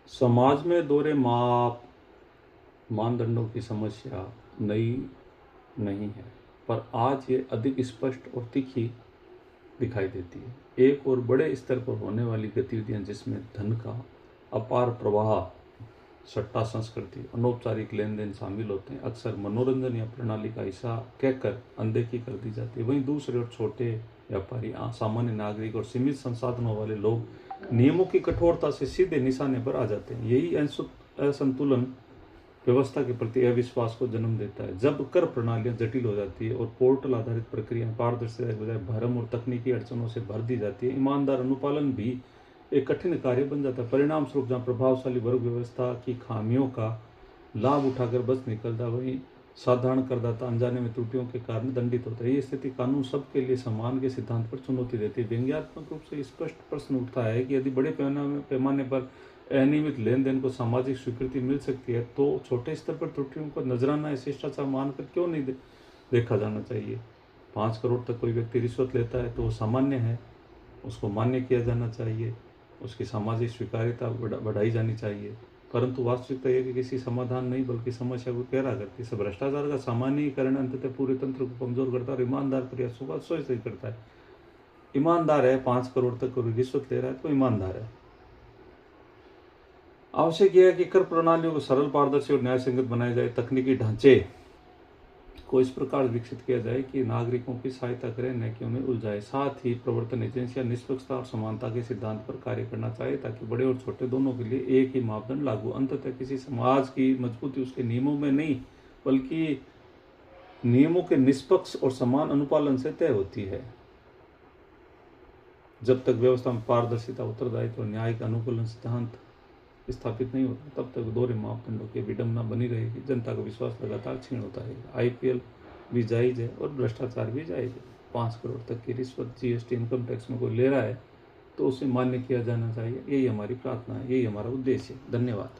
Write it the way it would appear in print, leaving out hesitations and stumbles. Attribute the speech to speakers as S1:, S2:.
S1: समाज में दोहरे मानदंडों की समस्या नई नहीं है, पर आज ये अधिक स्पष्ट और तीखी दिखाई देती है। एक और बड़े स्तर पर होने वाली गतिविधियां जिसमें धन का अपार प्रवाह, सट्टा संस्कृति, अनौपचारिक लेन देन शामिल होते हैं, अक्सर मनोरंजन या प्रणाली का हिस्सा कहकर अनदेखी कर दी जाती है। वहीं दूसरे ओर छोटे व्यापारी, सामान्य नागरिक और सीमित संसाधनों वाले लोग नियमों की कठोरता से सीधे निशाने पर आ जाते हैं। यही असंतुलन व्यवस्था के प्रति अविश्वास को जन्म देता है। जब कर प्रणालियां जटिल हो जाती है और पोर्टल आधारित प्रक्रिया पारदर्शिता के बजाय भरम और तकनीकी अड़चनों से भर दी जाती है, ईमानदार अनुपालन भी एक कठिन कार्य बन जाता है। परिणाम स्वरूप जहाँ प्रभावशाली वर्ग व्यवस्था की खामियों का लाभ उठाकर बच निकलता है, वहीं साधारण करदाता अनजाने में त्रुटियों के कारण दंडित होता है। ये स्थिति कानून सबके लिए समान के सिद्धांत पर चुनौती देती है। व्यंग्यात्मक रूप से स्पष्ट प्रश्न उठता है कि यदि बड़े पैमाने पर अनियमित लेन देन को सामाजिक स्वीकृति मिल सकती है, तो छोटे स्तर पर त्रुटियों को नजराना या शिष्टाचार मानकर क्यों नहीं देखा जाना चाहिए। 5 करोड़ तक कोई व्यक्ति रिश्वत लेता है तो वो सामान्य है, उसको मान्य किया जाना चाहिए, उसकी सामाजिक स्वीकार्यता बढ़ाई जानी चाहिए। परंतु वास्तविकता यह कि किसी समाधान नहीं बल्कि समस्या को गहरा करती है। भ्रष्टाचार का सामान्यीकरण अंततः पूरे तंत्र को कमजोर करता है और ईमानदार प्रयासों का अवशोषण करता है। ईमानदार है, 5 करोड़ तक कोई रिश्वत ले रहा है तो ईमानदार है। आवश्यक यह है कि कर प्रणालियों को सरल, पारदर्शी और न्याय संगत बनाया जाए। तकनीकी ढांचे को इस प्रकार विकसित किया जाए कि नागरिकों की सहायता करें, न कि उन्हें उलझाए। साथ ही प्रवर्तन एजेंसियां निष्पक्षता और समानता के सिद्धांत पर कार्य करना चाहिए ताकि बड़े और छोटे दोनों के लिए एक ही मापदंड लागू। अंततः किसी समाज की मजबूती उसके नियमों में नहीं बल्कि नियमों के निष्पक्ष और समान अनुपालन से तय होती है। जब तक व्यवस्था में पारदर्शिता, उत्तरदायित्व और न्याय का अनुकूलन सिद्धांत स्थापित नहीं होता, तब तक दोहरे मापदंडों की विडंबना बनी रहेगी। जनता का विश्वास लगातार क्षीण होता रहेगा। आईपीएल भी जायज़ है और भ्रष्टाचार भी जायज़ है। 5 करोड़ तक की रिश्वत जीएसटी, इनकम टैक्स में कोई ले रहा है तो उसे मान्य किया जाना चाहिए। यही हमारी प्रार्थना है, यही हमारा उद्देश्य है। धन्यवाद।